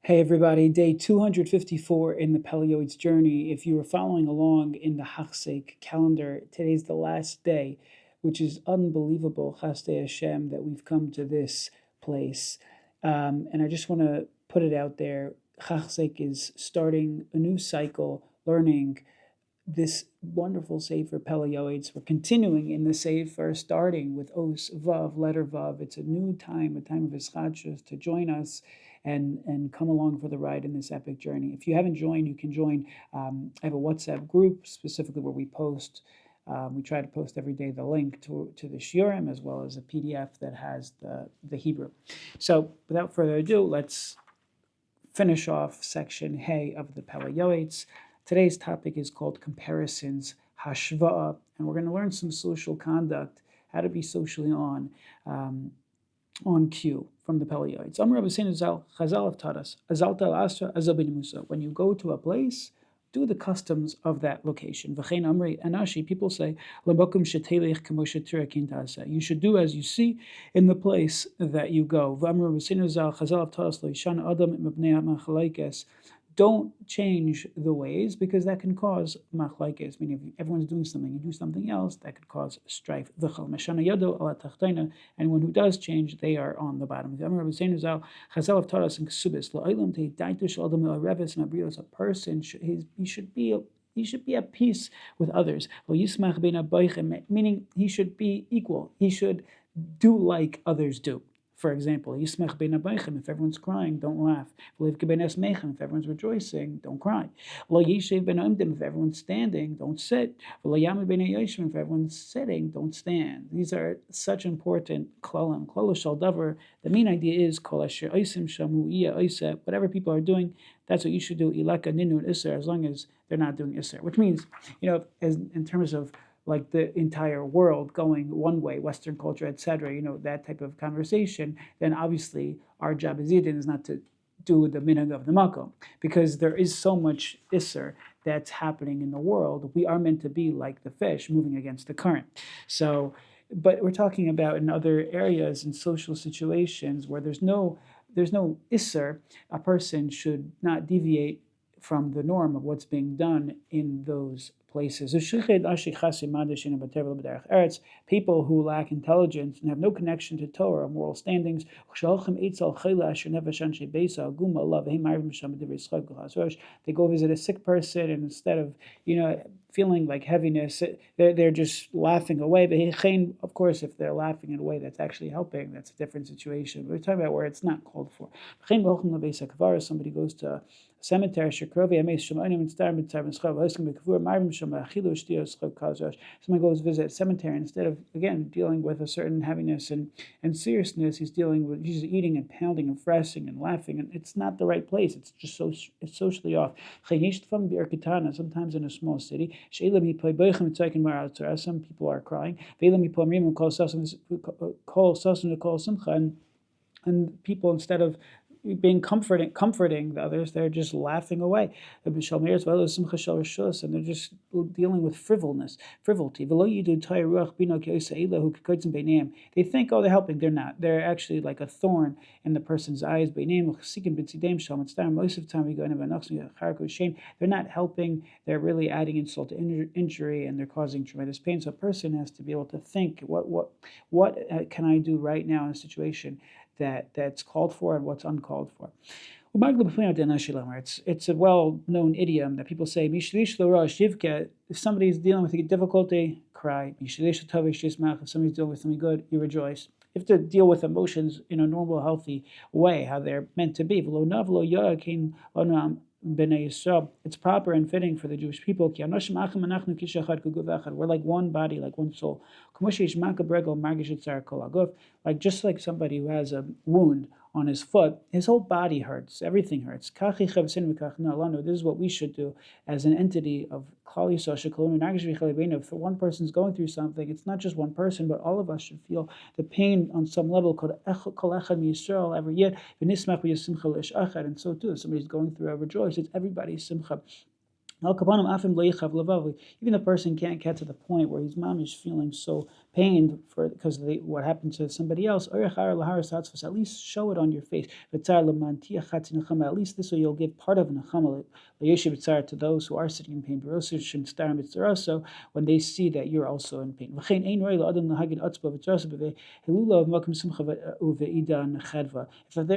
Hey everybody, day 254 in the Pele Yoeitz journey. If you were following along in the HEI calendar, today's the last day, which is unbelievable, Chasdei Hashem, that we've come to this place. And I just want to put it out there, HEI is starting a new cycle, learning this wonderful Sefer Pele Yoetz. We're continuing in the Sefer, starting with Os Vav, letter Vav. It's a new time, a time of Ischadshus, to join us and come along for the ride in this epic journey. If you haven't joined, you can join. I have a WhatsApp group specifically where we post. We try to post every day the link to the Shiurim as well as a PDF that has the Hebrew. So without further ado, let's finish off section HEI of the Pele Yoetz. Today's topic is called comparisons, hashva'a, and we're going to learn some social conduct, how to be socially on cue from the Pele Yoetz. Chazal have taught us, when you go to a place, do the customs of that location. People say, you should do as you see in the place that you go. Chazal have taught us, don't change the ways, because that can cause machlaikes. Meaning, if everyone's doing something, you do something else, that could cause strife. And one who does change, they are on the bottom. Chazal have taught us in Kesubis, a person he should be at peace with others. Meaning he should be equal. He should do like others do. For example, if everyone's crying, don't laugh. If everyone's rejoicing, don't cry. If everyone's standing, don't sit. If everyone's sitting, don't stand. These are such important klalim. The main idea is whatever people are doing, that's what you should do. As long as they're not doing iser, which means, as in terms of like the entire world going one way, Western culture, etc., that type of conversation, then obviously our job as Yidden is not to do the minhag of the makom, because there is so much isser that's happening in the world. We are meant to be like the fish moving against the current. So, but we're talking about in other areas, in social situations where there's no isser, a person should not deviate from the norm of what's being done in those places. People who lack intelligence and have no connection to Torah or moral standings, they go visit a sick person, and instead of feeling like heaviness, they're just laughing away. Of course, if they're laughing in a way that's actually helping, that's a different situation. But we're talking about where it's not called for. Somebody goes to a cemetery, someone goes visit a cemetery, instead of, again, dealing with a certain heaviness and seriousness, he's eating and pounding and fresh and laughing, and it's not the right place. It's just it's socially off. Sometimes in a small city, some people are crying, and people, instead of being comforting the others, they're just laughing away. And they're just dealing with frivolity. They think, they're helping. They're not. They're actually like a thorn in the person's eyes. Most of the time, they're not helping. They're really adding insult to injury, and they're causing tremendous pain. So a person has to be able to think, what can I do right now in a situation that's called for and what's uncalled for. It's a well-known idiom that people say, if somebody's dealing with a difficulty, cry. If somebody's dealing with something good, you rejoice. You have to deal with emotions in a normal, healthy way, how they're meant to be. It's proper and fitting for the Jewish people. We're like one body, like one soul. Like just like somebody who has a wound on his foot, his whole body hurts, everything hurts. This is what we should do as an entity of Klal Yisrael. If one person's going through something, it's not just one person, but all of us should feel the pain on some level. And so too, if somebody's going through a rejoice, it's everybody's simcha. Even the person can't get to the point where his mom is feeling so pained for because of what happened to somebody else, at least show it on your face. At least this way you'll give part of nechama to those who are sitting in pain. So when they see that you're also in pain.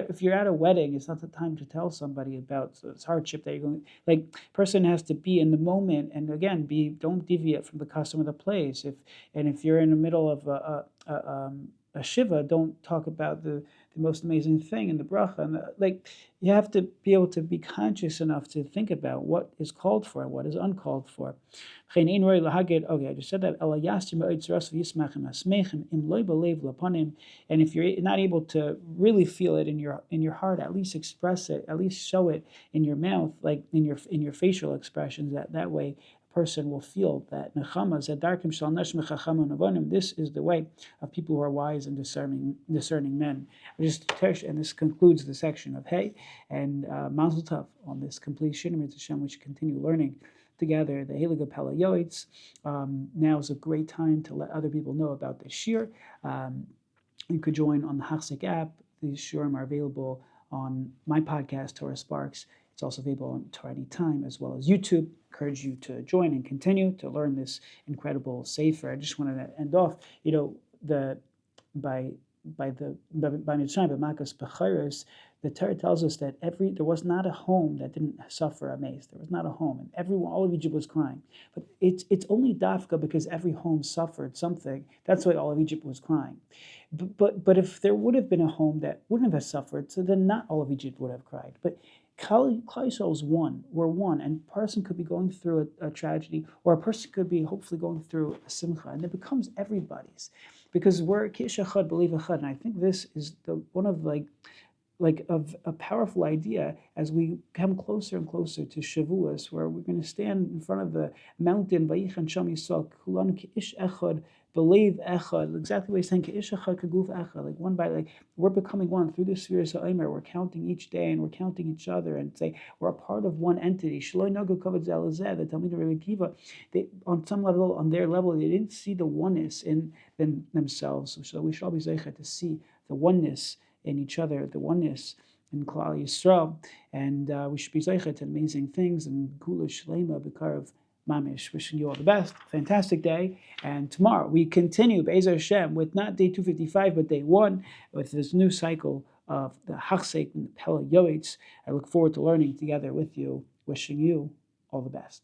If you're at a wedding, it's not the time to tell somebody about this hardship that you're going. Like, person has to be in the moment, and again, don't deviate from the custom of the place. If you're in the middle of a shiva, don't talk about the most amazing thing in the bracha. And you have to be able to be conscious enough to think about what is called for and what is uncalled for. Okay, I just said that. And if you're not able to really feel it in your heart, at least express it, at least show it in your mouth, like in your facial expressions. That way person will feel that nechama. This is the way of people who are wise and discerning men. And this concludes the section of HEI, and Mazel Tov on this completion. We should continue learning together the Heilige Pele Yoeitz. Now is a great time to let other people know about this shir. You could join on the HeI app. These shiurim are available on my podcast, Torah Sparks. It's also available on Torah Anytime, as well as YouTube. Encourage you to join and continue to learn this incredible sefer. I just wanted to end off, by Mitzrayim, by Makas Bechiros, the Torah tells us that there was not a home that didn't suffer a maze. There was not a home, and all of Egypt was crying. But it's only dafka because every home suffered something. That's why all of Egypt was crying. But if there would have been a home that wouldn't have suffered, so then not all of Egypt would have cried. But Klal Yisrael is one. We're one, and a person could be going through a tragedy, or a person could be hopefully going through a simcha, and it becomes everybody's, because we're kish echad believe echad. And I think this is one of of a powerful idea as we come closer and closer to Shavuos, where we're going to stand in front of the mountain, Vayichan Sham Yisrael, Kulanu Ki'ish Echad, Believe Echad, exactly what he's saying, Ki'ish Echad Kaguf Echad, we're becoming one through the spheres of Omer. We're counting each day and we're counting each other and say we're a part of one entity. Shaloi Nagu Kavod Zelazeh, the Talmid of Rabbi Kiva, on some level, on their level, they didn't see the oneness in themselves. So we should all be zeichet to see the oneness in each other, the oneness in Klal Yisrael, and we should be zeichet to amazing things and Gula Shlema B'Karav Mamish. Wishing you all the best, fantastic day, and tomorrow we continue Be'ezer Hashem with not day 255 but day 1 with this new cycle of the HeI and the Pele Yoeitz. I look forward to learning together with you. Wishing you all the best.